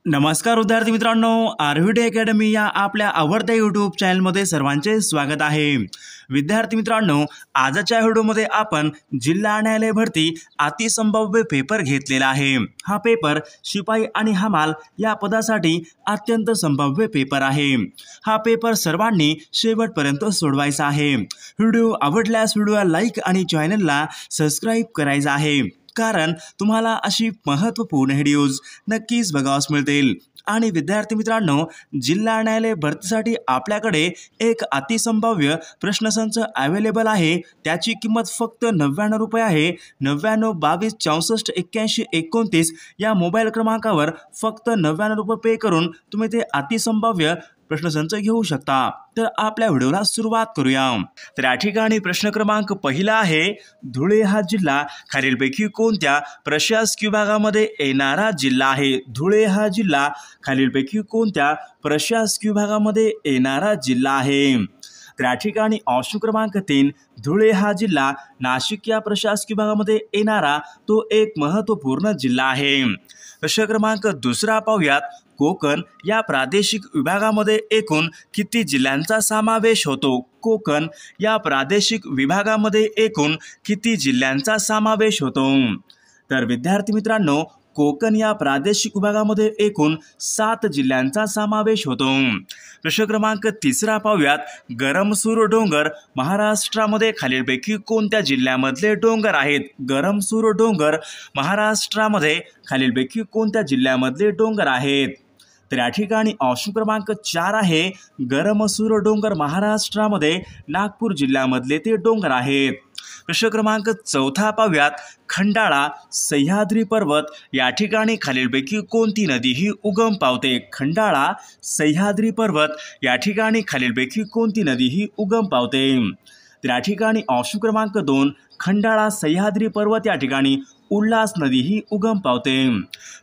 नमस्कार विद्यार्थी मित्रांनो, आरव्हीटी अकॅडमी या आपल्या आवडत्या यूट्यूब चॅनलमध्ये सर्वांचे स्वागत आहे। विद्यार्थी मित्रांनो, आजच्या व्हिडिओमध्ये आपण जिल्हा न्यायालय भरती अतिसंभाव्य पेपर घेतलेला आहे। हा पेपर शिपाई आणि हमाल या पदासाठी अत्यंत संभाव्य पेपर आहे। हा पेपर सर्वांनी शेवटपर्यंत सोडवायचा आहे। व्हिडिओ आवडल्यास व्हिडिओला लाईक आणि चॅनलला सबस्क्राइब करायचं आहे, कारण तुम्हाला अशी महत्त्वपूर्ण व्हिडिओज नक्कीच बघावयास मिळतील। आणि विद्यार्थी मित्रांनो, जिल्हा न्यायालय भरतीसाठी आपल्याकडे एक अतिसंभाव्य प्रश्नसंच अवेलेबल आहे। त्याची किंमत फक्त 99 रुपये आहे। 99 22 64 81 29 या मोबाईल क्रमांकावर फक्त 99 रुपये पे करून तुम्ही ते अतिसंभाव्य प्रश्नसंच घेऊ शकता। तर आपल्या व्हिडिओला सुरुवात करूया। तर या ठिकाणी प्रश्न क्रमांक पहिला आहे, धुळे हा जिल्हा खालीलपैकी कोणत्या प्रशासकीय विभागामध्ये येणारा जिल्हा आहे? धुळे हा जिल्हा खालीलपैकी कोणत्या प्रशासकीय विभागामध्ये येणारा जिल्हा आहे? तर या ठिकाणी ऑप्शन क्रमांक 3, धुळे हा जिल्हा नाशिक या प्रशासकीय विभागामध्ये येणारा तो एक महत्त्वपूर्ण जिल्हा आहे। प्रश्न क्रमांक दुसरा पाहूयात, कोकण या प्रादेशिक विभागामध्ये एकूण किती जिल्ह्यांचा समावेश होतो? कोकण या प्रादेशिक विभागामध्ये एकूण किती जिल्ह्यांचा समावेश होतो? तर विद्यार्थी मित्रांनो, कोकण या प्रादेशिक विभागामध्ये एकूण 7 जिल्ह्यांचा समावेश होतो। प्रश्न क्रमांक तिसरा पाहूयात, गरमसूर डोंगर महाराष्ट्रामध्ये खालीलपैकी कोणत्या जिल्ह्यामधले डोंगर आहेत? गरमसूर डोंगर महाराष्ट्रामध्ये खालीलपैकी कोणत्या जिल्ह्यामधले डोंगर आहेत? तर या ठिकाणी ऑप्शन क्रमांक 4 आहे, गरमसूर डोंगर महाराष्ट्रामध्ये नागपूर जिल्ह्यामधले ते डोंगर आहेत। प्रश्न क्रमांक चौथा पाहूयात, खंडाळा सह्याद्री पर्वत या ठिकाणी खालीलपैकी कोणती नदी ही उगम पावते? खंडाळा सह्याद्री पर्वत या ठिकाणी खालीलपैकी कोणती नदी ही उगम पावते? तर या ठिकाणी ऑप्शन क्रमांक 2, खंडाळा सह्याद्री पर्वत या ठिकाणी उल्हास नदी ही उगम पावते।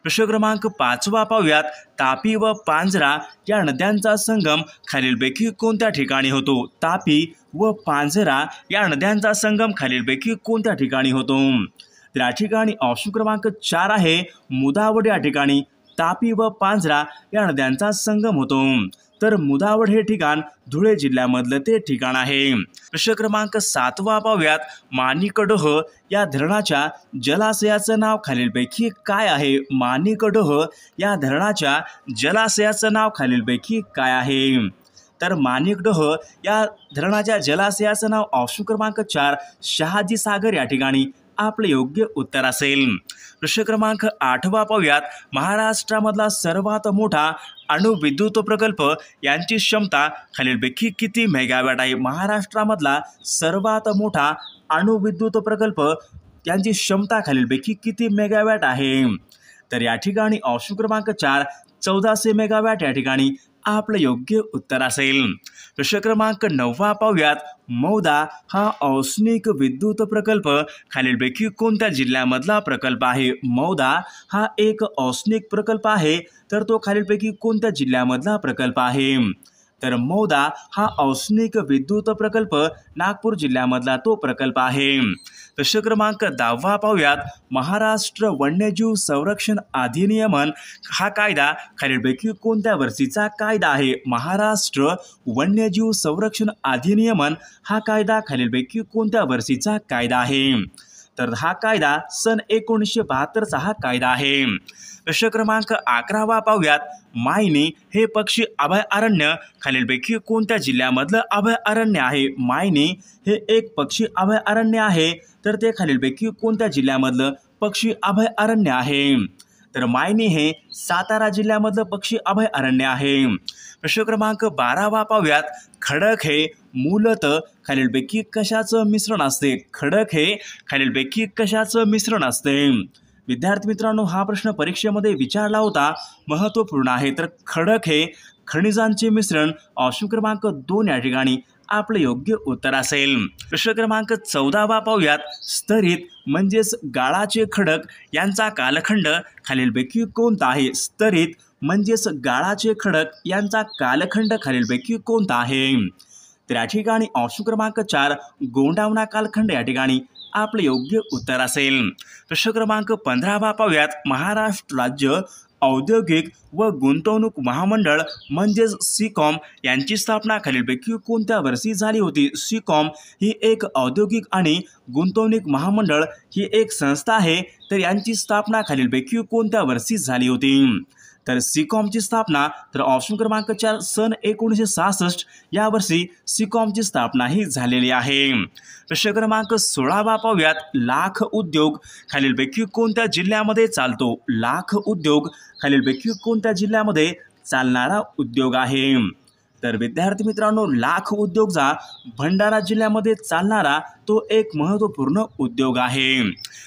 प्रश्न क्रमांक 5 पाहूयात, तापी व पांझरा या नद्यांचा संगम खालीलपैकी कोणत्या ठिकाणी होतो? तापी व पांझरा या नद्यांचा संगम खालीलपैकी कोणत्या ठिकाणी होतो? तर या ठिकाणी ऑप्शन क्रमांक 4 आहे, मुदावड या ठिकाणी तापी व पांझरा या नद्यांचा संगम होतो। तर मुदावड हे ठिकाण धुळे जिल्ह्यामधलं ते ठिकाण आहे। प्रश्न क्रमांक 7 पाहूयात, माणिकडोह या धरणाच्या जलाशयाचं नाव खालीलपैकी काय आहे? माणिकडोह या धरणाच्या जलाशयाचं नाव खालीलपैकी काय आहे? तर माणिकडोह या धरणाच्या जलाशयाचं नाव ऑप्शन क्रमांक 4 शहाजी सागर या ठिकाणी आपले योग्य उत्तर असेल। प्रश्न क्रमांक 8 पाहूयात, महाराष्ट्रामधला सर्वात मोठा अणुविद्युत प्रकल्प यांची क्षमता खालीलपैकी किती मेगावॅट आहे? महाराष्ट्रामधला सर्वात मोठा अणुविद्युत प्रकल्प यांची क्षमता खालीलपैकी किती मेगावॅट आहे? तर या ठिकाणी ऑप्शन क्रमांक 4 1400 मेगावॅट या ठिकाणी आपलं योग्य उत्तर असेल। प्रश्न क्रमांक 9 पाहूयात, मौदा हा औष्णिक विद्युत प्रकल्प खालीलपैकी कोणत्या जिल्ह्यामधला प्रकल्प आहे? मौदा हा एक औष्णिक प्रकल्प आहे, तर तो खालीलपैकी कोणत्या जिल्ह्यामधला प्रकल्प आहे? तर मौदा हा औष्णिक विद्युत प्रकल्प नागपूर जिल्ह्यामधला तो प्रकल्प आहे। प्रश्न क्रमांक 10 पाहूयात, महाराष्ट्र वन्यजीव संरक्षण अधिनियमन हा कायदा खालीलपैकी कोणत्या वर्षीचा कायदा आहे? महाराष्ट्र वन्यजीव संरक्षण अधिनियमन हा कायदा खालीलपैकी कोणत्या वर्षीचा कायदा आहे? तर हा कायदा सन 1972चा हा कायदा आहे। प्रश्न क्रमांक 11 पाहूयात, मायनी हे पक्षी अभयारण्य खालीलपैकी कोणत्या जिल्ह्यामधलं अभयारण्य आहे? मायनी हे एक पक्षी अभयारण्य आहे, तर ते खालीलपैकी कोणत्या जिल्ह्यामधलं पक्षी अभयारण्य आहे? तर मायनी हे सातारा जिल्ह्यामधलं पक्षी अभयारण्य आहे। प्रश्न क्रमांक 12 पाहूयात, खडक हे मूलतः खालीलपैकी कशाचं मिश्रण असते? खडक हे खालीलपैकी कशाचं मिश्रण असते? विद्यार्थी मित्रांनो, हा प्रश्न परीक्षेमध्ये विचारला होता, महत्त्वपूर्ण आहे। तर खडक हे खनिजांचे मिश्रण ऑप्शन क्रमांक 2 या ठिकाणी आपलं योग्य उत्तर असेल। प्रश्न क्रमांक 14 पाहूयात, स्तरित म्हणजेच गाळाचे खडक यांचा कालखंड खालीलपैकी कोणता आहे? स्तरित म्हणजेच गाळाचे खडक यांचा कालखंड खालीलपैकी कोणता आहे? तर या ठिकाणी ऑप्शन क्रमांक 4 गोंडावना कालखंड या ठिकाणी आपले योग्य उत्तर असेल। प्रश्न क्रमांक 15 पाहूयात, महाराष्ट्र राज्य औद्योगिक व गुंतवणूक महामंडळ म्हणजेच सिकॉम यांची स्थापना खालीलपैकी कोणत्या वर्षी झाली होती? सिकॉम ही एक औद्योगिक आणि गुंतवणूक महामंडळ ही एक संस्था आहे, तर यांची स्थापना खालीलपैकी कोणत्या वर्षी झाली होती? तर सिकॉमची स्थापना तर ऑप्शन क्रमांक 4 सन 1966 या वर्षी सिकॉमची स्थापना ही झालेली आहे। प्रश्न क्रमांक 16 पाहूयात। लाख उद्योग खालीलपैकी कोणत्या जिल्ह्यामध्ये चालतो? लाख उद्योग खालीलपैकी कोणत्या जिल्ह्यामध्ये चालणारा उद्योग आहे? तर विद्यार्थी मित्रांनो, लाख उद्योगचा भंडारा जिल्ह्यामध्ये चालणारा तो एक महत्त्वपूर्ण उद्योग आहे।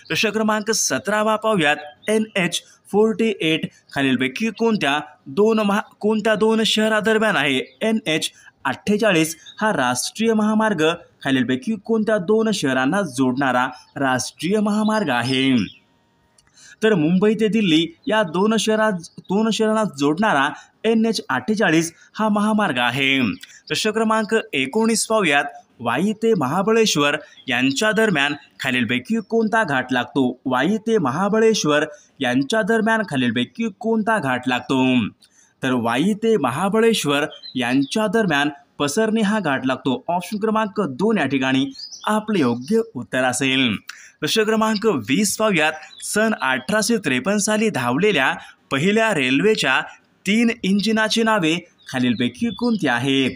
प्रश्न क्रमांक 17 पाहूयात। NH48 खालीलपैकी कोणत्या दोन शहरादरम्यान आहे? NH48 हा राष्ट्रीय महामार्ग खालीलपैकी कोणत्या दोन शहरांना जोडणारा राष्ट्रीय महामार्ग आहे? तर मुंबई ते दिल्ली या दोन शहरांना जोडणारा NH48 हा महामार्ग आहे। प्रश्न क्रमांक 19 पाहूयात। वाई ते महाबळेश्वर यांच्या दरम्यान खालीलपैकी कोणता घाट लागतो? वाई ते महाबळेश्वर यांच्या दरम्यान खालीलपैकी कोणता घाट लागतो? तर वाई ते महाबळेश्वर यांच्या दरम्यान पसरणे हा घाट लागतो। ऑप्शन क्रमांक 2 या ठिकाणी आपले योग्य उत्तर असेल। प्रश्न क्रमांक 20 पाहूयात। सन 1853 साली धावलेल्या पहिल्या रेल्वेच्या 3 इंजिनाची नावे खालीलपैकी कोणती आहेत?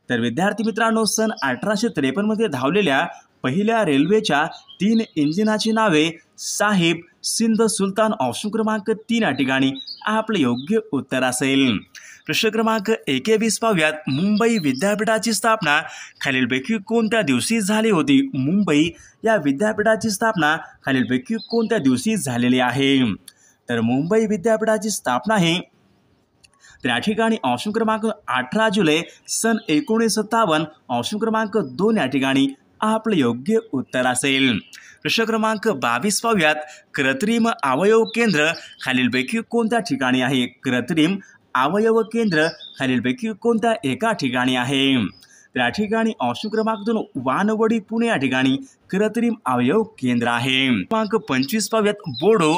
तर विद्यार्थी मित्रांनो, सन 1853 मध्ये धावलेल्या पहिल्या रेल्वेच्या 3 इंजिनाची नावे साहिब, सिंध, सुलतान। ऑप्शन क्रमांक 3 या ठिकाणी आपले योग्य उत्तर असेल। प्रश्न क्रमांक 21 पाहूयात। मुंबई विद्यापीठाची स्थापना खालीलपैकी कोणत्या दिवशी झाली होती? मुंबई या विद्यापीठाची स्थापना खालीलपैकी कोणत्या दिवशी झालेली आहे? तर मुंबई विद्यापीठाची स्थापना ही तर या ठिकाणी ऑप्शन क्रमांक 18 जुलै सन 1957। ऑप्शन क्रमांक 2 या ठिकाणी आपले योग्य उत्तर असेल। प्रश्न क्रमांक 22 पाहूयात। कृत्रिम अवयव केंद्र खालीलपैकी कोणत्या ठिकाणी आहे? कृत्रिम अवयव केंद्र खालीलपैकी कोणत्या एका ठिकाणी आहे? तर या ठिकाणी ऑप्शन क्रमांक 2 वानवडी, पुणे या ठिकाणी कृत्रिम अवयव केंद्र आहे। क्रमांक 25 पाहूयात। बोडो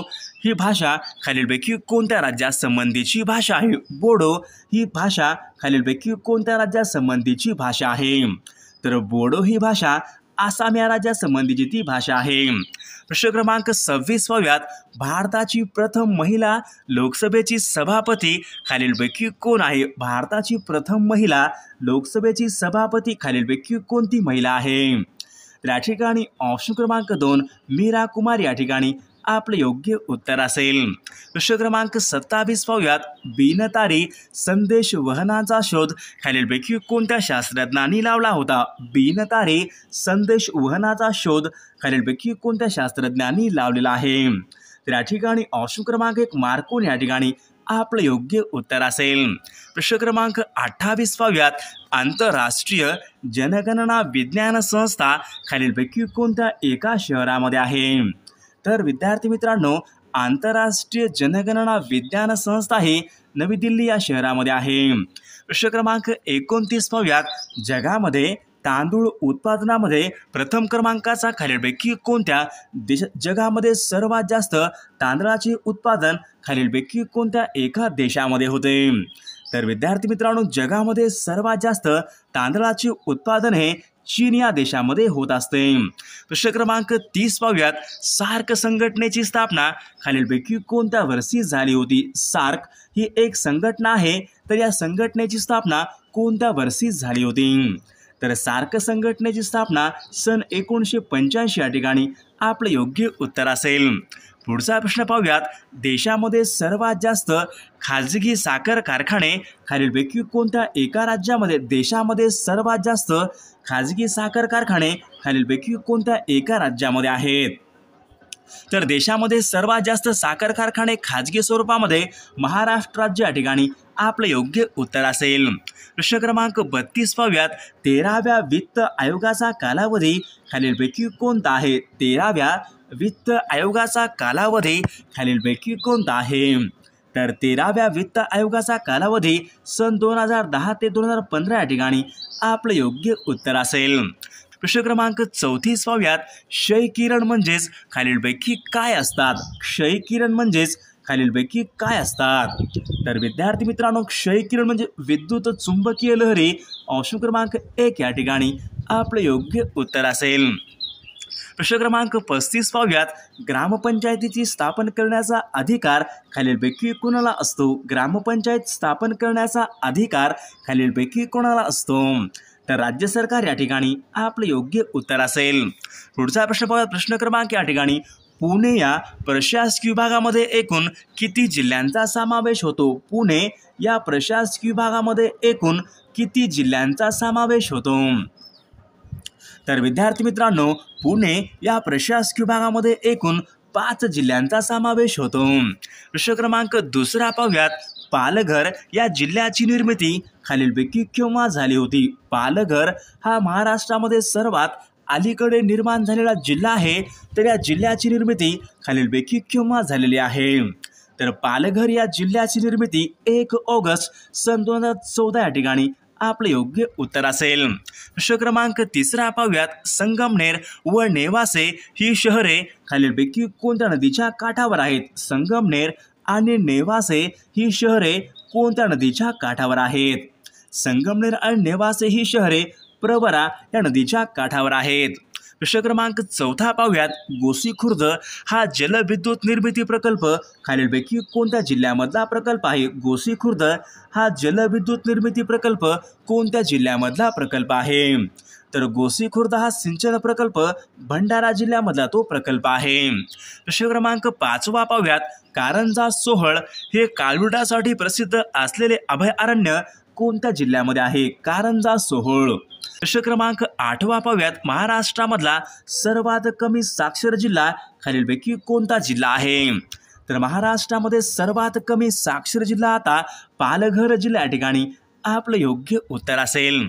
ही भाषा खालीलपैकी कोणत्या राज्यात संबंधीची भाषा आहे? बोडो ही भाषा खालीलपैकी कोणत्या राज्यात संबंधीची भाषा आहे? तर बोडो ही भाषा आसाम या राज्यात संबंधीची ती भाषा आहे। प्रश्न क्रमांक 26 पाहूयात। भारताची प्रथम महिला लोकसभेची सभापती खालीलपैकी कोण आहे? भारताची प्रथम महिला लोकसभेची सभापती खालीलपैकी कोणती महिला आहे? तर या ठिकाणी ऑप्शन क्रमांक 2 मीरा कुमार या ठिकाणी आपले योग्य उत्तर असेल। प्रश्न क्रमांक 27 पाहूयात। बिनतारी संदेश वहनाचा शोध खालीलपैकी कोणत्या शास्त्रज्ञांनी लावला होता? बिनतारी संदेश वहनाचा शोध खालीलपैकी कोणत्या शास्त्रज्ञांनी लावलेला आहे? तर या ठिकाणी ऑप्शन क्रमांक 1 मार्कोनी या ठिकाणी आपले योग्य उत्तर असेल। प्रश्न क्रमांक 28 पाहूयात। आंतरराष्ट्रीय जनगणना विज्ञान संस्था खालीलपैकी कोणत्या एका शहरामध्ये आहे? तर विद्यार्थी मित्रांनो, आंतरराष्ट्रीय जनगणना विज्ञान संस्था ही नवी दिल्ली या शहरामध्ये आहे। प्रश्न क्रमांक 29 पाहूयात। जगामध्ये तांदूळ उत्पादनामध्ये प्रथम क्रमांकाचा खालीलपैकी कोणत्या जगामध्ये सर्वात जास्त तांदळाचे उत्पादन खालीलपैकी कोणत्या एका देशामध्ये होते? तर विद्यार्थी मित्रांनो, जगामध्ये सर्वात जास्त तांदळाचे उत्पादन हे चीन या देशामध्ये होत असते। प्रश्न क्रमांक 30 पाहूयात। सार्क संघटनेची स्थापना खालीलपैकी कोणत्या वर्षी झाली होती? सार्क ही एक संघटना आहे, तर या संघटनेची स्थापना कोणत्या वर्षी झाली होती? तर सार्क संघटनेची स्थापना सन 1985 या ठिकाणी आपले योग्य उत्तर असेल। पुढचा प्रश्न पाहूयात। देशामध्ये सर्वात जास्त खाजगी साखर कारखाने खालीलपैकी कोणत्या एका राज्यामध्ये? देशामध्ये सर्वात जास्त खाजगी साखर कारखाने खालीलपैकी कोणत्या एका राज्यामध्ये आहेत? तर देशामध्ये सर्वात जास्त साखर कारखाने खाजगी स्वरूपामध्ये महाराष्ट्र राज्य या ठिकाणी आपले योग्य उत्तर असेल। प्रश्न क्रमांक 32 पाहूयात। 13व्या वित्त आयोगाचा कालावधी खालीलपैकी कोणता आहे? 13व्या वित्त आयोगाचा कालावधी खालीलपैकी कोणता आहे? तर 13व्या वित्त आयोगाचा कालावधी सन 2010 ते 2015 या ठिकाणी आपले योग्य उत्तर असेल। प्रश्न क्रमांक 34 पाहूयात। क्षय किरण म्हणजेच खालीलपैकी काय असतात? क्षय किरण म्हणजेच खालीलपैकी काय असतात? तर विद्यार्थी मित्रांनो, क्षयकिरण म्हणजे विद्युत चुंबकीय लहरी ऑप्शन क्रमांक 1 या ठिकाणी आपलं योग्य उत्तर असेल. प्रश्न क्रमांक 35 पाहूयात. ग्रामपंचायतीची स्थापन करण्याचा अधिकार खालीलपैकी कोणाला असतो? ग्रामपंचायत स्थापन करण्याचा अधिकार खालीलपैकी कोणाला असतो? तर राज्य सरकार या ठिकाणी आपलं योग्य उत्तर असेल. पुढचा प्रश्न पाहूयात. प्रश्न क्रमांक या ठिकाणी पुणे या प्रशासकीय विभागामध्ये एकूण किती जिल्ह्यांचा समावेश होतो? पुणे या प्रशासकीय विभागामध्ये एकूण किती जिल्ह्यांचा समावेश होतो? तर विद्यार्थी मित्रांनो, पुणे या प्रशासकीय विभागामध्ये एकूण 5 जिल्ह्यांचा समावेश होतो. प्रश्न क्रमांक 2 पाहूयात. पालघर या जिल्ह्याची निर्मिती खालीलपैकी केव्हा झाली होती? पालघर हा महाराष्ट्रामध्ये सर्वात अलीकडे निर्माण झालेला जिल्हा आहे. तर या जिल्ह्याची निर्मिती खालीलपैकी केव्हा झालेली आहे? तर पालघर या जिल्ह्याची निर्मिती 1 ऑगस्ट सन 2014 या ठिकाणी आपलं योग्य उत्तर असेल. प्रश्न क्रमांक 3 पाहूयात. संगमनेर व नेवासे ही शहरे खालीलपैकी कोणत्या नदीच्या काठावर आहेत? संगमनेर आणि नेवासे ही शहरे कोणत्या नदीच्या काठावर आहेत? संगमनेर आणि नेवासे ही शहरे प्रवरा या नदीच्या काठावर आहेत. प्रश्न क्रमांक 4 पाहूयात. गोसीखुर्द हा जलविद्युत निर्मिती प्रकल्प खालीलपैकी कोणत्या जिल्ह्यामधला प्रकल्प आहे? गोसीखुर्द हा जलविद्युत निर्मिती प्रकल्प कोणत्या जिल्ह्यामधला प्रकल्प आहे? तर गोसीखुर्द हा सिंचन प्रकल्प भंडारा जिल्ह्यामधला तो प्रकल्प आहे. प्रश्न क्रमांक 5 पाहूयात. कारंजा सोहळ हे काळविटासाठी प्रसिद्ध असलेले अभयारण्य कोणत्या जिल्ह्यामध्ये आहे? कारंजा सोहळ. प्रश्न क्रमांक 8 पाहूयात. महाराष्ट्रामधला सर्वात कमी साक्षर जिल्हा खालीलपैकी कोणता जिल्हा आहे? तर महाराष्ट्रामध्ये सर्वात कमी साक्षर जिल्हा आता पालघर जिल्हा या ठिकाणी आपलं योग्य उत्तर असेल.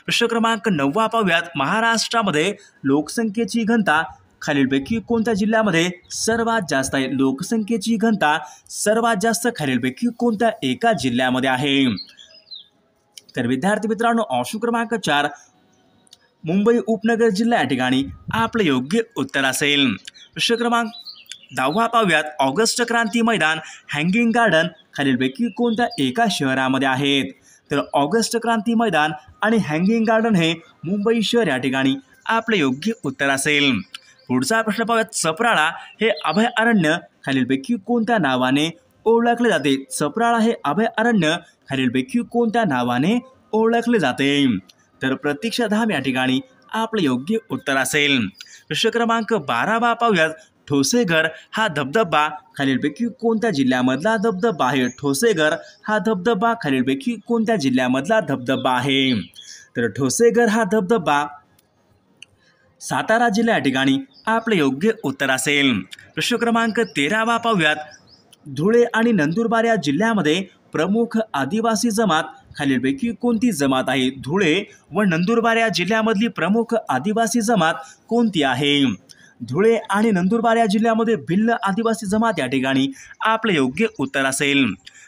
प्रश्न क्रमांक 9 पाहूयात. महाराष्ट्रामध्ये लोकसंख्येची घनता खालीलपैकी कोणत्या जिल्ह्यामध्ये सर्वात जास्त आहे? लोकसंख्येची घनता सर्वात जास्त खालीलपैकी कोणत्या एका जिल्ह्यामध्ये आहे? तर विद्यार्थी मित्रांनो, ऑप्शन क्रमांक 4 मुंबई उपनगर जिल्हा या ठिकाणी आपलं योग्य उत्तर असेल. प्रश्न क्रमांक 10 पाहूयात. August Kranti Maidan, hanging garden खालीलपैकी कोणत्या एका शहरामध्ये आहेत? तर ऑगस्ट क्रांती मैदान आणि हँगिंग गार्डन हे मुंबई शहर या ठिकाणी आपलं योग्य उत्तर असेल. पुढचा प्रश्न पाहूयात. चपराळा हे अभयारण्य खालीलपैकी कोणत्या नावाने ओळखले जाते? चपराळा हे अभयारण्य खालीलपैकी कोणत्या नावाने ओळखले जाते? तर प्रतीक्षाधाम या ठिकाणी आपलं योग्य उत्तर असेल. प्रश्न क्रमांक 12 पाहूयात. ठोसेघर हा धबधबा खालीलपैकी कोणत्या जिल्ह्यामधला धबधबा आहे? ठोसेघर हा धबधबा खालीलपैकी कोणत्या जिल्ह्यामधला धबधबा आहे? तर ठोसेघर हा धबधबा सातारा जिल्हा या ठिकाणी आपलं योग्य उत्तर असेल. प्रश्न क्रमांक 13 पाहूयात. धुळे आणि नंदुरबार या जिल्ह्यामध्ये प्रमुख आदिवासी जमात खालीलपैकी कोणती जमात आहे? धुळे व नंदुरबार या जिल्ह्यामधली प्रमुख आदिवासी जमात कोणती आहे? धुळे आणि नंदुरबार या जिल्ह्यामध्ये भिल्ल आदिवासी जमात या ठिकाणी आपलं योग्य उत्तर असेल.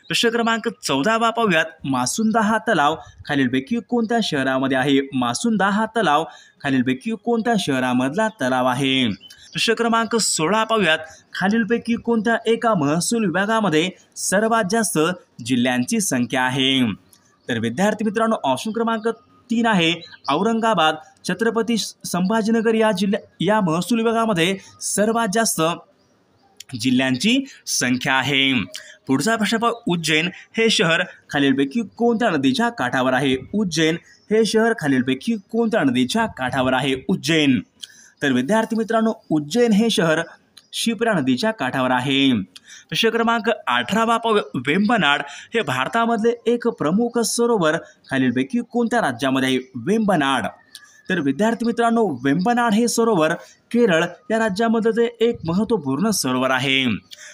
प्रश्न क्रमांक 14 पाहूयात. मासुंदा हा तलाव खालीलपैकी कोणत्या शहरामध्ये आहे? मासुंदा हा तलाव खालीलपैकी कोणत्या शहरामधला तलाव आहे? प्रश्न क्रमांक 16 पाहूयात. खालीलपैकी कोणत्या एका महसूल विभागामध्ये सर्वात जास्त जिल्ह्यांची संख्या आहे? तर विद्यार्थी मित्रांनो, ऑप्शन क्रमांक 3 आहे औरंगाबाद. छत्रपती संभाजीनगर या महसूल विभागामध्ये सर्वात जास्त जिल्ह्यांची संख्या आहे. पुढचा प्रश्न पाहू. उज्जैन हे शहर खालीलपैकी कोणत्या नदीच्या काठावर आहे? उज्जैन हे शहर खालीलपैकी कोणत्या नदीच्या काठावर आहे? उज्जैन. तर विद्यार्थी मित्रांनो, उज्जैन हे शहर शिप्रा नदीच्या काठावर आहे. प्रश्न क्रमांक 18 पाहूया. वेंबनाड हे भारतामधले एक प्रमुख सरोवर खालीलपैकी कोणत्या राज्यामध्ये आहे? वेंबनाड. तर विद्यार्थी मित्रांनो, वेंबनाड हे सरोवर केरळ या राज्यामध्ये एक महत्त्वपूर्ण सरोवर आहे.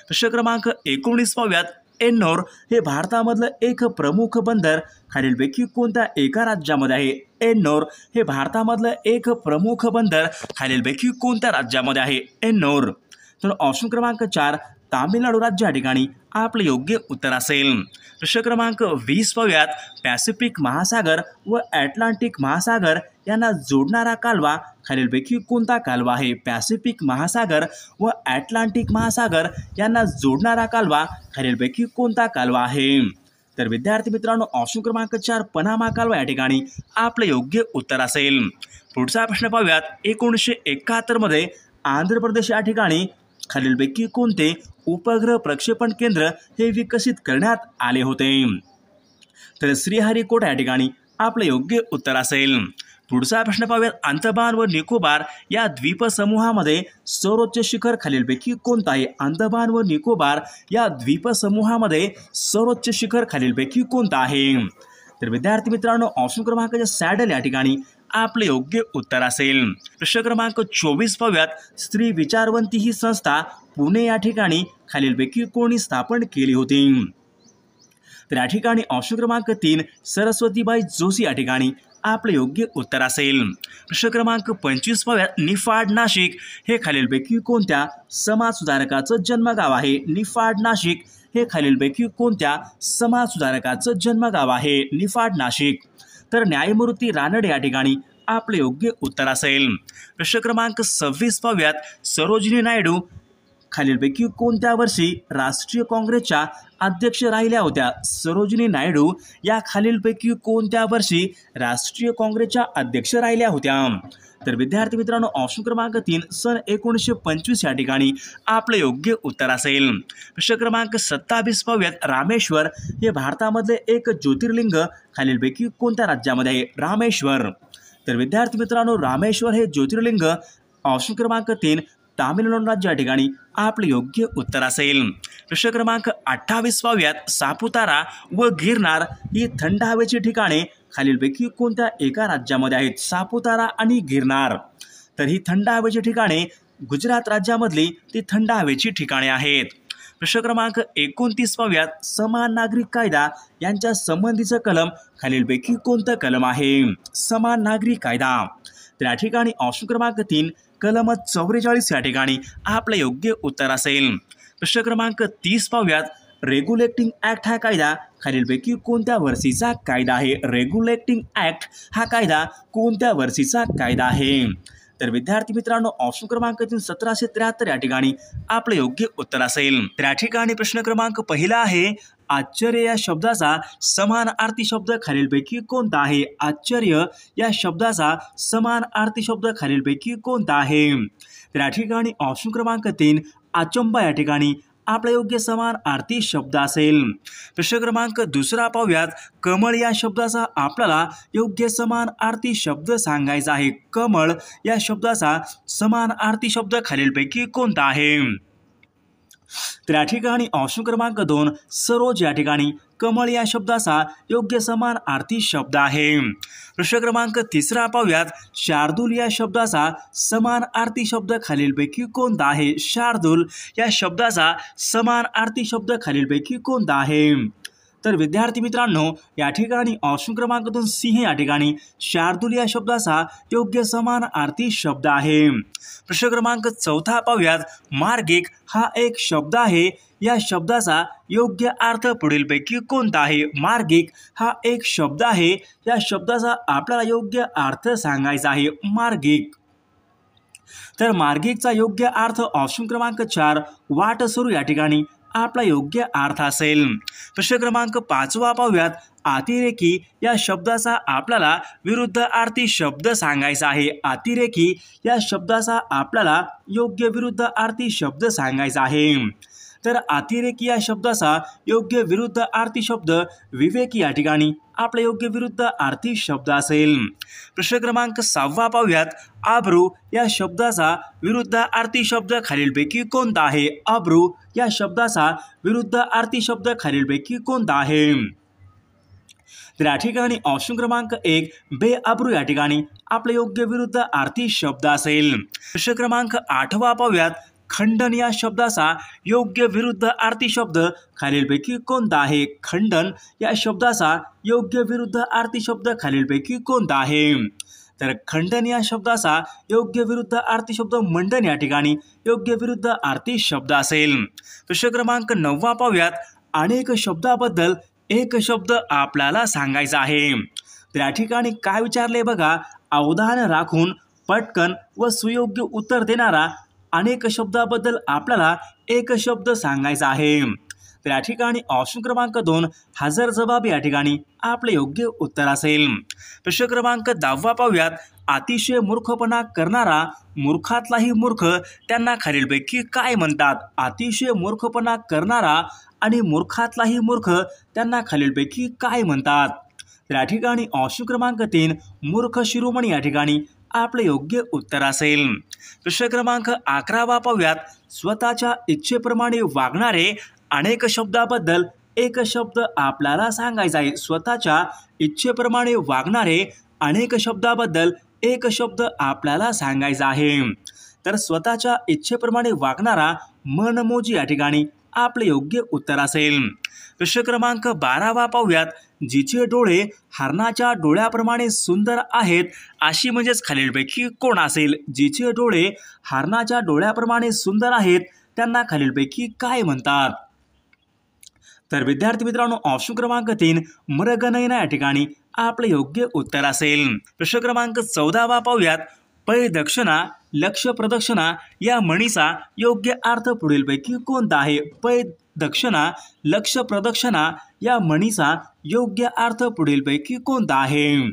प्रश्न क्रमांक 19 पाहूयात. एन्नोर हे भारतामधलं एक प्रमुख बंदर खालीलपैकी कोणत्या एका राज्यामध्ये आहे? एन्नोर हे भारतामधलं एक प्रमुख बंदर खालीलपैकी कोणत्या राज्यामध्ये आहे? एन्नोर. तर ऑप्शन क्रमांक 4 तामिळनाडू राज्य या ठिकाणी आपले योग्य उत्तर असेल। प्रश्न क्रमांक 20 पाहूयात। पॅसिफिक महासागर व अटलांटिक महासागर यांना जोडणारा कालवा खालीलपैकी कोणता कालवा आहे? पॅसिफिक महासागर व अटलांटिक महासागर यांना जोडणारा कालवा खालीलपैकी कोणता कालवा आहे? तर विद्यार्थी मित्रांनो, ऑप्शन क्रमांक 4 पनामा कालवा या ठिकाणी आपले योग्य उत्तर असेल। पुढचा प्रश्न पाहूयात। 1971 मध्ये आंध्र प्रदेश या ठिकाणी खालीलपैकी कोणते उपग्रह प्रक्षेपण केंद्र हे विकसित करण्यात आले होते? तर श्रीहरिकोटा या ठिकाणी आपले योग्य उत्तर असेल। पुढचा प्रश्न पाहूयात। अंदमान व निकोबार या द्वीपसमूहामध्ये सर्वोच्च शिखर खालीलपैकी कोणतं आहे? अंदमान व निकोबार या द्वीपसमूहामध्ये सर्वोच्च शिखर खालीलपैकी कोणतं आहे? तर विद्यार्थी मित्रांनो, ऑप्शन क्रमांक सॅडल या ठिकाणी आपले योग्य उत्तर असेल। प्रश्न क्रमांक 24 पाहूयात। स्त्री विचारवंती ही संस्था पुणे या ठिकाणी खालीलपैकी कोणी स्थापन केली होती? तर या ठिकाणी ऑप्शन क्रमांक 3 सरस्वतीबाई जोशी या ठिकाणी आपले योग्य उत्तर असेल। प्रश्न क्रमांक 25 पाहूयात। निफाड नाशिक हे खालीलपैकी कोणत्या समाजसुधारकाचं जन्मगाव आहे? निफाड नाशिक हे खालीलपैकी कोणत्या समाजसुधारकाचं जन्मगाव आहे? निफाड नाशिक। तर न्यायमूर्ती रानडे या ठिकाणी आपले योग्य उत्तर असेल। प्रश्न क्रमांक 26 पाहूयात। सरोजिनी नायडू खालीलपैकी कोणत्या वर्षी राष्ट्रीय काँग्रेसच्या अध्यक्ष राहिल्या होत्या? सरोजिनी नायडू या खालीलपैकी कोणत्या वर्षी राष्ट्रीय काँग्रेसच्या अध्यक्ष राहिल्या होत्या? तर विद्यार्थी मित्रांनो, ऑप्शन क्रमांक 3 सन 1925 या ठिकाणी आपले योग्य उत्तर असेल। प्रश्न क्रमांक 27 पाहूयात। रामेश्वर हे भारतामधले एक ज्योतिर्लिंग खालीलपैकी कोणत्या राज्यामध्ये आहे? रामेश्वर। तर विद्यार्थी मित्रांनो, रामेश्वर हे ज्योतिर्लिंग ऑप्शन क्रमांक 3 तामिळनाडू राज्य या ठिकाणी आपले योग्य उत्तर असेल। प्रश्न क्रमांक 28 पाहूयात। सापुतारा व गिरनार ही थंड हवेची ठिकाणे खालीलपैकी कोणत्या एका राज्यामध्ये आहेत? सापुतारा आणि गिरनार। तर ही थंड हवेची ठिकाणे गुजरात राज्यामधली ती थंड हवेची ठिकाणे आहेत। प्रश्न क्रमांक 29 पाहूयात। समान नागरिक कायदा यांच्या संबंधीचं कलम खालीलपैकी कोणतं कलम आहे? समान नागरिक कायदा। तर या ठिकाणी ऑप्शन क्रमांक 3 कलम 44 या ठिकाणी आपले योग्य उत्तर असेल। प्रश्न क्रमांक 30 पाहूयात। रेग्युलेटिंग ॲक्ट हा कायदा खालीलपैकी कोणत्या वर्षीचा कायदा आहे? रेग्युलेटिंग ॲक्ट हा कायदा कोणत्या वर्षीचा कायदा आहे? तर विद्यार्थी मित्रांनो, ऑप्शन क्रमांक 3 1773 या ठिकाणी आपले योग्य उत्तर असेल। तर या ठिकाणी प्रश्न क्रमांक पहिला आहे। आश्चर्य या शब्दाचा समानार्थी शब्द खालीलपैकी कोणता आहे? आश्चर्य या शब्दाचा समानार्थी शब्द खालीलपैकी कोणता आहे? तर या ठिकाणी ऑप्शन क्रमांक 3 अचंबा या ठिकाणी आपला योग्य समानार्थी शब्द असेल। प्रश्न क्रमांक 2 पाहूयात। कमळ या शब्दाचा आपल्याला योग्य समानार्थी शब्द सांगायचा आहे। कमळ या शब्दाचा समानार्थी शब्द खालीलपैकी कोणता आहे? तर या ठिकाणी ऑप्शन क्रमांक 2 सरोज या ठिकाणी कमळ या शब्दाचा योग्य समानार्थी शब्द आहे। प्रश्न क्रमांक 3 पाहूयात। शार्दूल या शब्दाचा समानार्थी शब्द खालीलपैकी कोणता आहे? शार्दूल या शब्दाचा समानार्थी शब्द खालीलपैकी कोणता आहे? तर विद्यार्थी मित्रांनो, या ठिकाणी ऑप्शन क्रमांक 2 सिंह या ठिकाणी शार्दूल या शब्दाचा योग्य समानार्थी शब्द आहे। प्रश्न क्रमांक 4 पाहूयात। मार्गिक हा एक शब्द आहे। या शब्दाचा योग्य अर्थ पुढीलपैकी कोणता आहे? मार्गिक हा एक शब्द आहे। या शब्दाचा आपल्याला योग्य अर्थ सांगायचा आहे। मार्गिक। तर मार्गिकचा योग्य अर्थ ऑप्शन क्रमांक 4 वाट सुरू या ठिकाणी आपला योग्य अर्थ असेल। प्रश्न क्रमांक 5 पाहूयात। अतिरेकी या शब्दाचा आपल्याला विरुद्धार्थी शब्द सांगायचा आहे। अतिरेकी या शब्दाचा आपल्याला योग्य विरुद्धार्थी शब्द सांगायचा आहे। तर अतिरेकी या शब्दाचा योग्य विरुद्धार्थी शब्द विवेकी या ठिकाणी आपला योग्य विरुद्धार्थी शब्द असेल। प्रश्न क्रमांक 6 पाहूयात। अब्रू या शब्दाचा विरुद्धार्थी शब्द खालीलपैकी कोणता आहे? अब्रू या शब्दाचा विरुद्धार्थी शब्द खालीलपैकी कोणता आहे? तर या ठिकाणी ऑप्शन क्रमांक 1 बेअब्रू या ठिकाणी आपले योग्य विरुद्धार्थी शब्द असेल। प्रश्न क्रमांक 8 पाहूयात। खंडन या शब्दाचा योग्य विरुद्धार्थी शब्द खालीलपैकी कोणता आहे? खंडन या शब्दाचा योग्य विरुद्धार्थी शब्द खालीलपैकी कोणता आहे? तर खंडन या शब्दाचा योग्य विरुद्ध आरती शब्द मंडन या ठिकाणी योग्य विरुद्ध आरती शब्द असेल. प्रश्न क्रमांक 9 पाहूयात. अनेक शब्दाबद्दल एक शब्द आपल्याला सांगायचा आहे. तर या ठिकाणी काय विचारले बघा. अवधान राखून पटकन व सुयोग्य उत्तर देणारा अनेक शब्दाबद्दल आपल्याला एक शब्द सांगायचा आहे. तर या ठिकाणी ऑप्शन क्रमांक 2 हजर जबाब या ठिकाणी आपले योग्य उत्तर असेल. प्रश्न क्रमांक 10 पाहूयात. अतिशय मूर्खपणा करणारा मूर्खातलाही मूर्ख त्यांना खालीलपैकी काय म्हणतात. अतिशय मूर्खपणा करणारा आणि मूर्खातलाही मूर्ख त्यांना खालीलपैकी काय म्हणतात. तर या ठिकाणी ऑप्शन क्रमांक 3 मूर्ख शिरोमणी या ठिकाणी आपले योग्य उत्तर असेल. प्रश्न क्रमांक 11 पाहूयात. स्वतःच्या इच्छेप्रमाणे वागणारे अनेक शब्दाबद्दल एक शब्द आपल्याला सांगायचा आहे. स्वतःच्या इच्छेप्रमाणे वागणारे अनेक शब्दाबद्दल एक शब्द आपल्याला सांगायचा आहे. तर स्वतःच्या इच्छेप्रमाणे वागणारा मनमोजी या ठिकाणी आपले योग्य उत्तर असेल. प्रश्न क्रमांक 12 पाहूयात. जिचे डोळे हरणाच्या डोळ्याप्रमाणे सुंदर आहेत अशी म्हणजेच खालीलपैकी कोण असेल. जिचे डोळे हरणाच्या डोळ्याप्रमाणे सुंदर आहेत त्यांना खालीलपैकी काय म्हणतात. तर विद्यार्थी मित्रांनो ऑप्शन क्रमांक 3 मृगनयना या ठिकाणी आपले योग्य उत्तर असेल. प्रश्न क्रमांक 14 पाहूयात. पै दक्षिणा लक्ष प्रदक्षिणा या म्हणीचा योग्य अर्थ पुढीलपैकी कोणता आहे. पै दक्षिणा लक्ष प्रदक्षिणा या म्हणीचा योग्य अर्थ पुढीलपैकी कोणता आहे.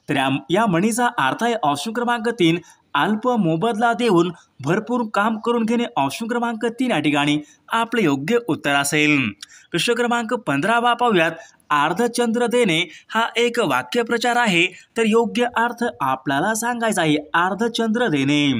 तर या म्हणीचा अर्थ आहे ऑप्शन क्रमांक 3 अल्प मोबदला देऊन भरपूर काम करून घेणे. ऑप्शन क्रमांक 3 या ठिकाणी आपले योग्य उत्तर असेल. प्रश्न क्रमांक 15 पाहूयात. अर्धचंद्र देणे हा एक वाक्यप्रचार आहे तर योग्य अर्थ आपल्याला सांगायचा आहे. अर्धचंद्र देणे.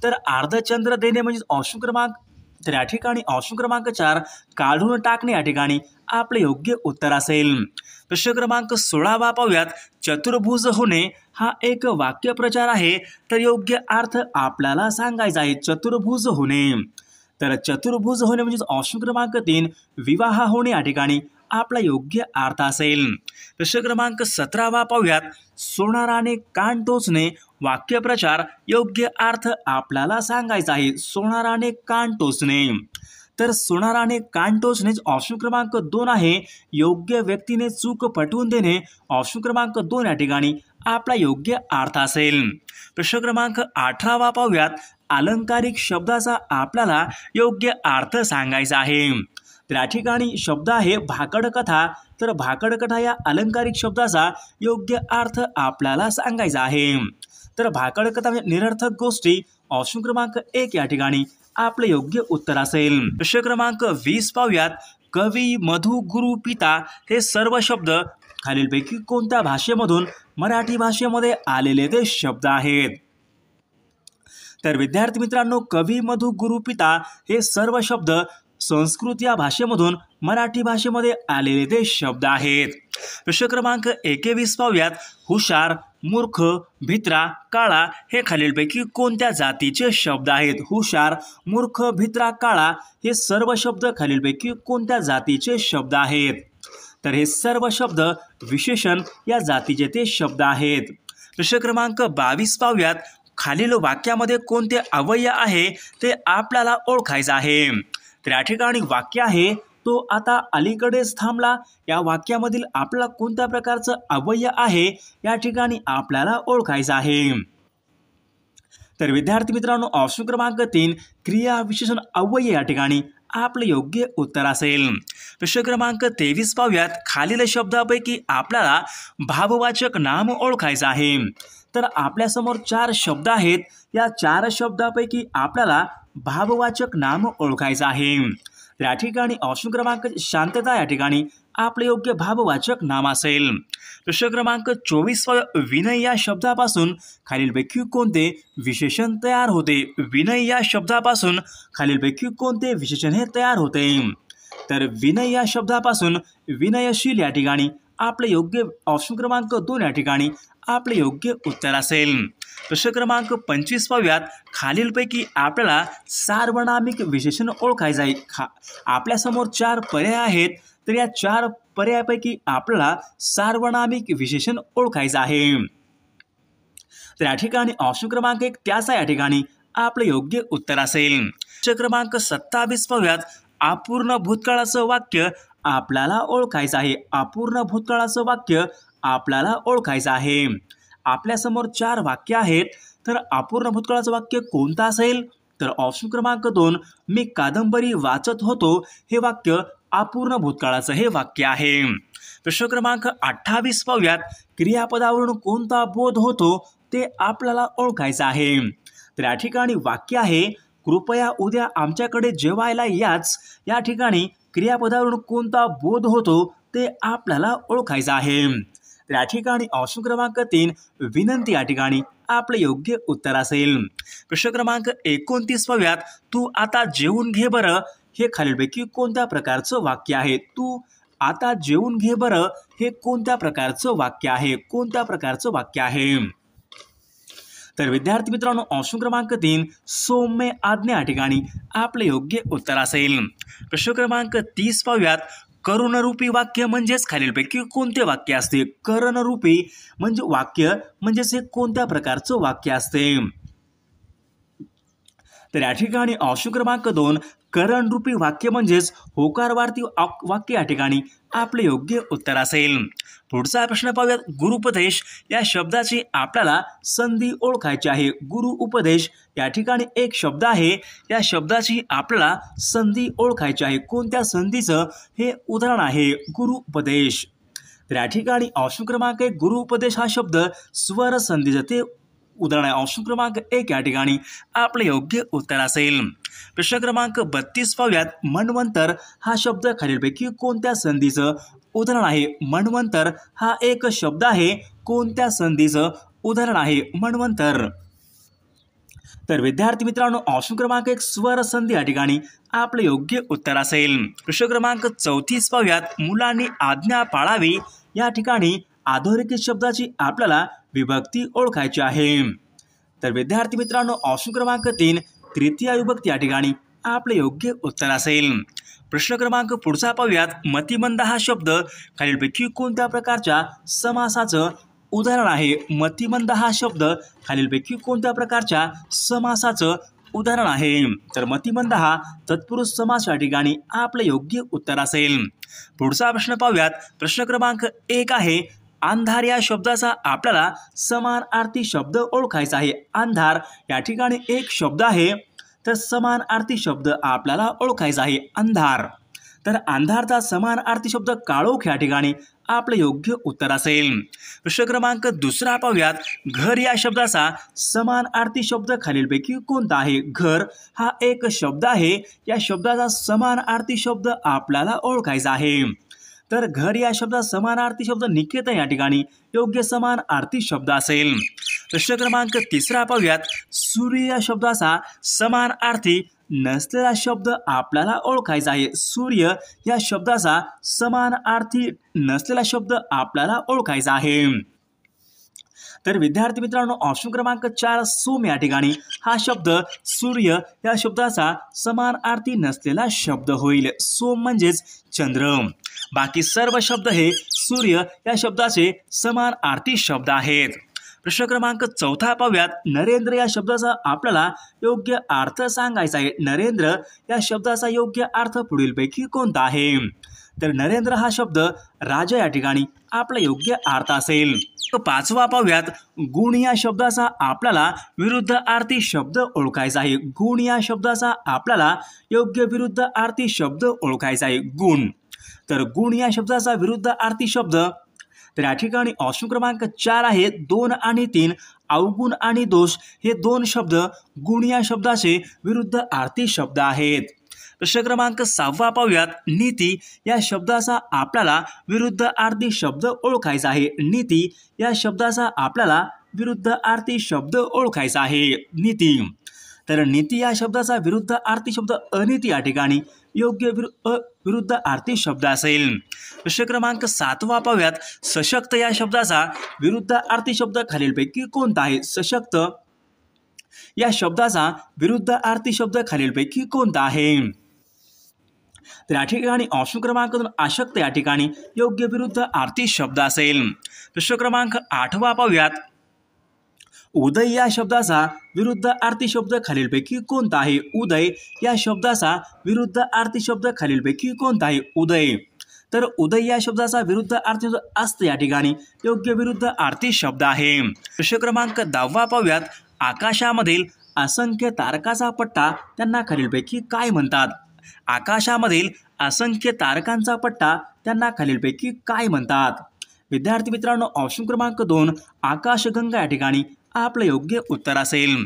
तर अर्धचंद्र देणे म्हणजे ऑप्शन क्रमांक तर या ठिकाणी ऑप्शन क्रमांक 4 काढून टाकणे या ठिकाणी आपले योग्य उत्तर असेल. प्रश्न क्रमांक 16 पाहूयात. चतुर्भुज होणे हा एक वाक्यप्रचार आहे तर योग्य अर्थ आपल्याला सांगायचा आहे. चतुर्भुज होणे. तर चतुर्भुज होणे म्हणजे ऑप्शन क्रमांक 3 विवाह होणे या ठिकाणी आपला योग्य अर्थ असेल. प्रश्न क्रमांक 17 पाहूयात. सोनाराने कान टोचणे वाक्यप्रचार योग्य अर्थ आपल्याला सांगायचा आहे. सोनाराने कान टोचणे. तर सोनाराने कान टोचणे ऑप्शन क्रमांक 2 आहे. योग्य व्यक्तीने चूक पटवून देणे ऑप्शन क्रमांक 2 या ठिकाणी आपला योग्य अर्थ असेल. प्रश्न क्रमांक 18 पाहूयात. अलंकारिक शब्दाचा आपल्याला योग्य अर्थ सांगायचा आहे. तर या ठिकाणी शब्द आहे भाकड कथा. तर भाकड कथा या अलंकारिक शब्दाचा योग्य अर्थ आपल्याला सांगायचा आहे. तर भाकड कथा म्हणजे निरर्थक गोष्टी ऑप्शन क्रमांक 1 या ठिकाणी आपले योग्य उत्तर असेल. प्रश्न क्रमांक 20 पाहूयात. कवी मधु गुरु पिता हे सर्व शब्द खालीलपैकी कोणत्या भाषेमधून मराठी भाषेमध्ये आलेले ते शब्द आहेत. तर विद्यार्थी मित्रांनो कवी मधु गुरु पिता हे सर्व शब्द संस्कृत या भाषेमधून मराठी भाषेमध्ये आलेले ते शब्द आहेत. प्रश्न क्रमांक 21 पाहूयात. हुशार मूर्ख भित्रा काळा हे खालीलपैकी कोणत्या जातीचे शब्द आहेत. हुशार मूर्ख भित्रा काळा हे सर्व शब्द खालीलपैकी कोणत्या जातीचे शब्द आहेत. तर हे सर्व शब्द विशेषण या जातीचे ते शब्द आहेत. प्रश्न क्रमांक 22 पाहूयात. खालील वाक्यामध्ये कोणते अव्यय आहे ते आपल्याला ओळखायचं आहे. तर या ठिकाणी वाक्य आहे तो आता अलीकडेच थांबला. या वाक्यामधील आपल्याला कोणत्या प्रकारचं अव्यय आहे या ठिकाणी आपल्याला ओळखायचं आहे. तर विद्यार्थी मित्रांनो ऑप्शन क्रमांक 3 क्रिया विशेषण अव्यय या ठिकाणी आपले योग्य उत्तर असेल. प्रश्न क्रमांक 23 पाहूयात. खालील शब्दापैकी आपल्याला भाववाचक नाम ओळखायचं आहे. तर आपल्यासमोर 4 शब्द आहेत. या 4 शब्दापैकी आपल्याला भाववाचक नाम ओळखायचं आहे. तर या ठिकाणी ऑप्शन क्रमांक शांतता या ठिकाणी आपले योग्य भाववाचक नाम असेल. प्रश्न क्रमांक 24 विनय या शब्दापासून खालीलपैकी कोणते विशेषण तयार होते. विनय या शब्दापासून खालीलपैकी कोणते विशेषण हे तयार होते. तर विनय या शब्दापासून विनयशील या ठिकाणी आपले योग्य ऑप्शन क्रमांक 2 या ठिकाणी आपले योग्य उत्तर असेल. प्रश्न क्रमांक 25 पाहूयात. खालीलपैकी आपल्याला सार्वनामिक विशेषण ओळखायचे आहे. आपल्यासमोर 4 पर्याय आहेत. तर या 4 पर्यायापैकी आपल्याला सार्वनामिक विशेषण ओळखायचं आहे. तर या ठिकाणी ऑप्शन क्रमांक 1 त्याचा या ठिकाणी आपलं योग्य उत्तर असेल। प्रश्न क्रमांक 27 पाहूयात। अपूर्ण भूतकाळाचं वाक्य आपल्याला ओळखायचं आहे। अपूर्ण भूतकाळाचं वाक्य आपल्याला ओळखायचं आहे। आपल्यासमोर 4 वाक्य आहेत, तर अपूर्ण भूतकाळाचं वाक्य कोणतं असेल? तर ऑप्शन क्रमांक 2 मी कादंबरी वाचत होतो हे वाक्य अपूर्ण भूतकाळाचं हे वाक्य आहे। प्रश्न क्रमांक 28 पाहूयात। क्रियापदावरून कोणता बोध होतो ते आपल्याला ओळखायचं आहे। तर या ठिकाणी वाक्य आहे कृपया उद्या आमच्याकडे जेवायला याच। या ठिकाणी क्रियापदावरून कोणता बोध होतो ते आपल्याला ओळखायचं आहे। तर या ठिकाणी ऑप्शन क्रमांक 3 विनंती या ठिकाणी आपलं योग्य उत्तर असेल। प्रश्न क्रमांक 29 पाहूयात। तू आता जेवून घे बरं हे खालीलपैकी कोणत्या प्रकारचं वाक्य आहे? तू आता जेवून घे बरं हे कोणत्या प्रकारचं वाक्य आहे? कोणत्या प्रकारचं वाक्य आहे? तर विद्यार्थी मित्रांनो ऑप्शन क्रमांक 3 सौम्य आज्ञा या ठिकाणी आपले योग्य उत्तर असेल। प्रश्न क्रमांक 30 पाहूयात। करणरूपी वाक्य म्हणजेच खालीलपैकी कोणते वाक्य असते? करणरूपी म्हणजे वाक्य म्हणजेच हे कोणत्या प्रकारचं वाक्य असते? तर या ठिकाणी ऑप्शन क्रमांक 2 करणरूपी वाक्य म्हणजेच होकारवार्थी वाक्य या ठिकाणी आपले योग्य उत्तर असेल। पुढचा प्रश्न पाहूयात। गुरुपदेश या शब्दाची आपल्याला संधी ओळखायची आहे। गुरु उपदेश या ठिकाणी एक शब्द आहे, या शब्दाची आपल्याला संधी ओळखायची आहे। कोणत्या संधीचं हे उदाहरण आहे? गुरु उपदेश। तर या ठिकाणी ऑप्शन क्रमांक 1 गुरु उपदेश हा शब्द स्वर संधीचं ते उदाहरण आहे। ऑप्शन क्रमांक 1 या ठिकाणी आपले योग्य उत्तर असेल। प्रश्न क्रमांक 32 पाहूयात। मन्वंतर हा शब्द खालीलपैकी कोणत्या संधीचं उदाहरण आहे? मन्वंतर हा एक शब्द आहे, कोणत्या संधीचं उदाहरण आहे मन्वंतर? तर विद्यार्थी मित्रांनो ऑप्शन क्रमांक 1 स्वर संधी या ठिकाणी आपले योग्य उत्तर असेल। प्रश्न क्रमांक 34 पाहूयात। मुलांनी आज्ञा पाळावी या ठिकाणी अधोरेखित शब्दाची आपल्याला विभक्ती ओळखायची आहे। तर विद्यार्थी मित्रांनो ऑप्शन क्रमांक 3 तृतीय विभक्ती या ठिकाणी आपले योग्य उत्तर असेल। प्रश्न क्रमांक पुढचा पाहूयात। मतिमंद हा शब्द खालीलपैकी कोणत्या प्रकारच्या समासाचं उदाहरण आहे? मतिमंद हा शब्द खालीलपैकी कोणत्या प्रकारच्या समासाचं उदाहरण आहे? तर मतिमंद हा तत्पुरुष समास या ठिकाणी आपले योग्य उत्तर असेल। पुढचा प्रश्न पाहूयात। प्रश्न क्रमांक 1 आहे अंधार या शब्दाचा आपल्याला समानार्थी शब्द ओळखायचा आहे। अंधार या ठिकाणी एक शब्द आहे, तर समानार्थी शब्द आपल्याला ओळखायचा आहे अंधार। तर अंधारचा समानार्थी शब्द काळोख या ठिकाणी आपले योग्य उत्तर असेल। प्रश्न क्रमांक 2 पाहूयात। घर या शब्दाचा समानार्थी शब्द खालीलपैकी कोणता आहे? घर हा एक शब्द आहे, या शब्दाचा समानार्थी शब्द आपल्याला ओळखायचा आहे। तर घर या शब्दाचा समानार्थी शब्द निकेतन या ठिकाणी योग्य समानार्थी शब्द असेल। प्रश्न क्रमांक 3 पाहूयात। सूर्य या शब्दाचा समानार्थी नसलेला शब्द आपल्याला ओळखायचा आहे। सूर्य या शब्दाचा समानार्थी नसलेला शब्द आपल्याला ओळखायचा आहे। तर विद्यार्थी मित्रांनो ऑप्शन क्रमांक 4 सोम या ठिकाणी हा शब्द सूर्य या शब्दाचा समानार्थी नसलेला शब्द होईल। सोम म्हणजेच चंद्र। बाकी सर्व शब्द हे सूर्य या शब्दाचे समानार्थी शब्द आहेत। प्रश्न क्रमांक 4 पाहूयात। नरेंद्र या शब्दाचा आपल्याला योग्य अर्थ सांगायचा आहे। नरेंद्र या शब्दाचा योग्य अर्थ पुढीलपैकी कोणता आहे? तर नरेंद्र हा शब्द राजा या ठिकाणी आपला योग्य अर्थ असेल। 5 पाहूयात। गुण या शब्दाचा आपल्याला विरुद्धार्थी शब्द ओळखायचा आहे। गुण या शब्दाचा आपल्याला योग्य विरुद्धार्थी शब्द ओळखायचा आहे। गुण। तर गुण या शब्दाचा विरुद्धार्थी शब्द तर या ठिकाणी ऑप्शन क्रमांक 4 आहे 2 आणि 3 अवगुण आणि दोष हे 2 शब्द गुण या शब्दाचे विरुद्धार्थी शब्द आहेत। प्रश्न क्रमांक 6 पाहूयात। नीती या शब्दाचा आपल्याला विरुद्धार्थी शब्द ओळखायचा आहे। नीती या शब्दाचा आपल्याला विरुद्धार्थी शब्द ओळखायचा आहे। नीती। तर नीती या शब्दाचा विरुद्धार्थी शब्द अनीती या ठिकाणी योग्य विरुद्धार्थी शब्द असेल। प्रश्न क्रमांक 7 पाहूयात। सशक्त या शब्दाचा विरुद्धार्थी शब्द खालीलपैकी कोणता आहे? सशक्त या शब्दाचा विरुद्धार्थी शब्द खालीलपैकी कोणता आहे? तर या ठिकाणी ऑप्शन क्रमांक 2 अशक्त या ठिकाणी योग्य विरुद्धार्थी शब्द असेल। प्रश्न क्रमांक 8 पाहूयात। उदय या शब्दाचा विरुद्धार्थी शब्द खालीलपैकी कोणता आहे? उदय या शब्दाचा विरुद्धार्थी शब्द खालीलपैकी कोणता आहे? उदय. तर उदय या शब्दाचा विरुद्धार्थी असतं या ठिकाणी योग्य विरुद्धार्थी शब्द आहे. प्रश्न क्रमांक 10 पाहूयात. आकाशामधील असंख्य तारकाचा पट्टा त्यांना खालीलपैकी काय म्हणतात? आकाशामधील असंख्य तारकांचा पट्टा त्यांना खालीलपैकी काय म्हणतात? विद्यार्थी मित्रांनो, ऑप्शन क्रमांक 2 आकाशगंगा या ठिकाणी आपलं योग्य उत्तर असेल.